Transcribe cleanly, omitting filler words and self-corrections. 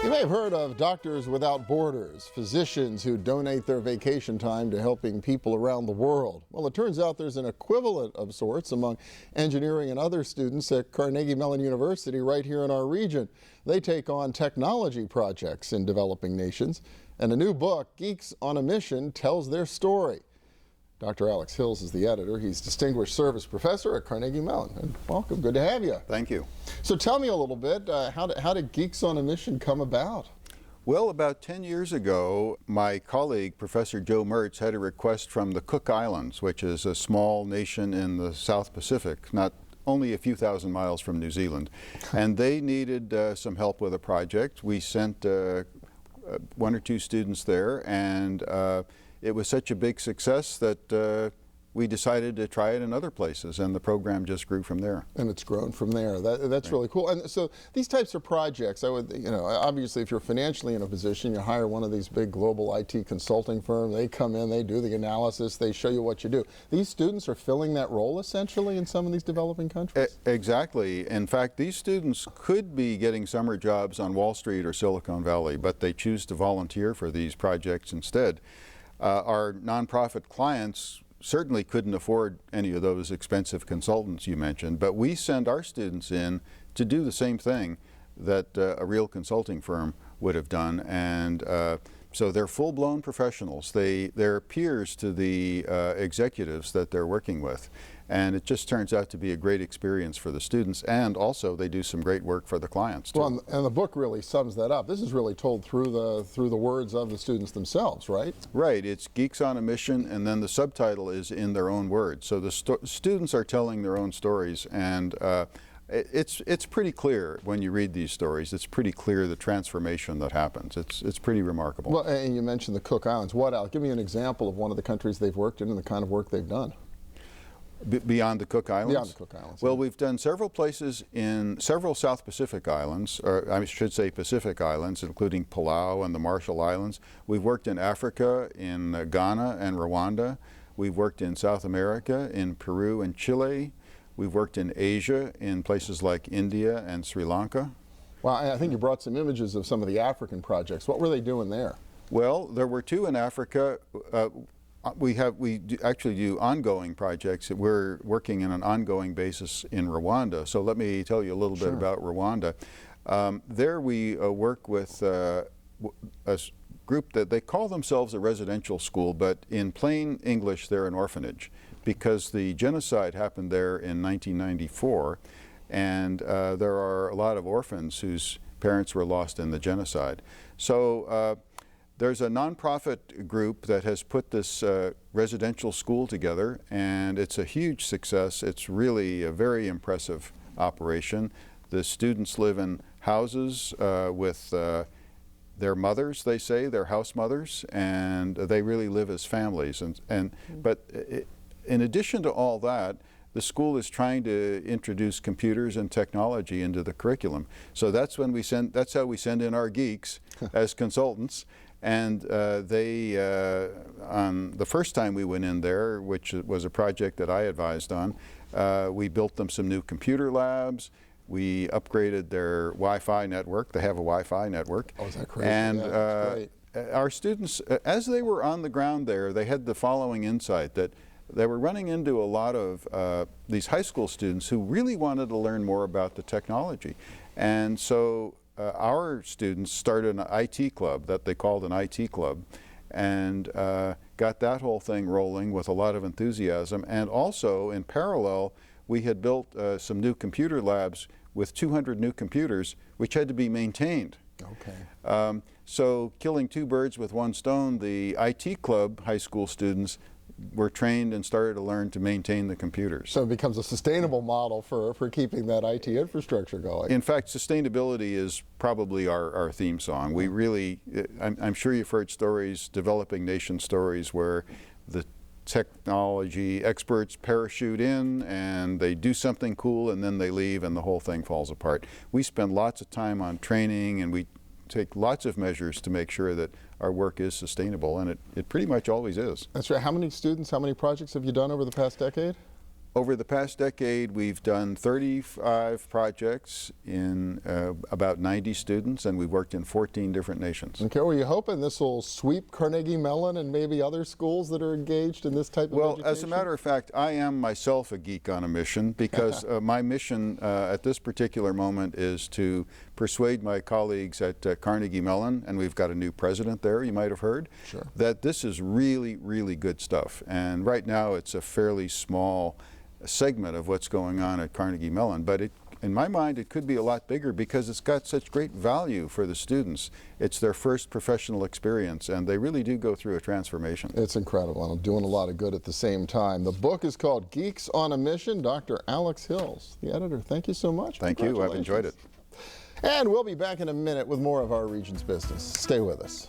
You may have heard of Doctors Without Borders, physicians who donate their vacation time to helping people around the world. Well, it turns out there's an equivalent of sorts among engineering and other students at Carnegie Mellon University right here in our region. They take on technology projects in developing nations, and a new book, Geeks on a Mission, tells their story. Dr. Alex Hills is the editor. He's Distinguished Service Professor at Carnegie Mellon. And welcome, good to have you. Thank you. So tell me a little bit, how did Geeks on a Mission come about? Well, about 10 years ago, my colleague, Professor Joe Mertz, had a request from the Cook Islands, which is a small nation in the South Pacific, not only a few thousand miles from New Zealand. And they needed some help with a project. We sent one or two students there, and it was such a big success that we decided to try it in other places, and the program just grew from there. And it's grown from there. That's right. Really cool. And so these types of projects, I would, obviously if you're financially in a position, you hire one of these big global IT consulting firms. They come in, they do the analysis, they show you what you do. These students are filling that role essentially in some of these developing countries? Exactly. In fact, these students could be getting summer jobs on Wall Street or Silicon Valley, but they choose to volunteer for these projects instead. Our nonprofit clients certainly couldn't afford any of those expensive consultants you mentioned, but we send our students in to do the same thing that a real consulting firm would have done, and so they're full-blown professionals. They're peers to the executives that they're working with, and it just turns out to be a great experience for the students, and also they do some great work for the clients too. Well, and the book really sums that up. This is really told through the words of the students themselves, right? Right. It's Geeks on a Mission, and then the subtitle is in their own words. So the students are telling their own stories, and it's pretty clear when you read these stories. It's pretty clear the transformation that happens. It's pretty remarkable. Well, and you mentioned the Cook Islands. Give me an example of one of the countries they've worked in and the kind of work they've done. Beyond the Cook Islands? Beyond the Cook Islands. Well, we've done several places in several South Pacific islands, or I should say Pacific islands, including Palau and the Marshall Islands. We've worked in Africa, in Ghana and Rwanda. We've worked in South America, in Peru and Chile. We've worked in Asia, in places like India and Sri Lanka. Well, I think you brought some images of some of the African projects. What were they doing there? Well, there were two in Africa. We actually do ongoing projects. We're working on an ongoing basis in Rwanda. So let me tell you a little bit about Rwanda. There we work with a group that they call themselves a residential school, but in plain English they're an orphanage, because the genocide happened there in 1994, and there are a lot of orphans whose parents were lost in the genocide. So there's a nonprofit group that has put this residential school together, and it's a huge success. It's really a very impressive operation. The students live in houses with their mothers, they say, their house mothers, and they really live as families. But in addition to all that, the school is trying to introduce computers and technology into the curriculum. So that's how we send in our geeks as consultants. And on the first time we went in there, which was a project that I advised on, we built them some new computer labs. We upgraded their Wi-Fi network. They have a Wi-Fi network. Oh, is that crazy? And yeah, our students, as they were on the ground there, they had the following insight, that they were running into a lot of these high school students who really wanted to learn more about the technology. And so our students started an IT club that they called an IT club, and got that whole thing rolling with a lot of enthusiasm. And also, in parallel, we had built some new computer labs with 200 new computers, which had to be maintained. Okay. So killing two birds with one stone, the IT club high school students were trained and started to learn to maintain the computers. So it becomes a sustainable model for keeping that IT infrastructure going. In fact, sustainability is probably our theme song. We really, I'm sure you've heard stories, developing nation stories, where the technology experts parachute in and they do something cool and then they leave and the whole thing falls apart. We spend lots of time on training, and we take lots of measures to make sure that our work is sustainable, and it pretty much always is. That's right. How many students, how many projects have you done over the past decade? Over the past decade, we've done 35 projects in about 90 students, and we've worked in 14 different nations. Okay, were you hoping this will sweep Carnegie Mellon and maybe other schools that are engaged in this type of education? Well, as a matter of fact, I am myself a geek on a mission, because my mission at this particular moment is to persuade my colleagues at Carnegie Mellon, and we've got a new president there, you might have heard, sure, that this is really, really good stuff. And right now it's a fairly small segment of what's going on at Carnegie Mellon, but in my mind it could be a lot bigger, because it's got such great value for the students. It's their first professional experience, and they really do go through a transformation. It's incredible, and doing a lot of good at the same time. The book is called Geeks on a Mission. Dr. Alex Hills, the editor, thank you so much. Thank you, I've enjoyed it. And we'll be back in a minute with more of Our Region's Business. Stay with us.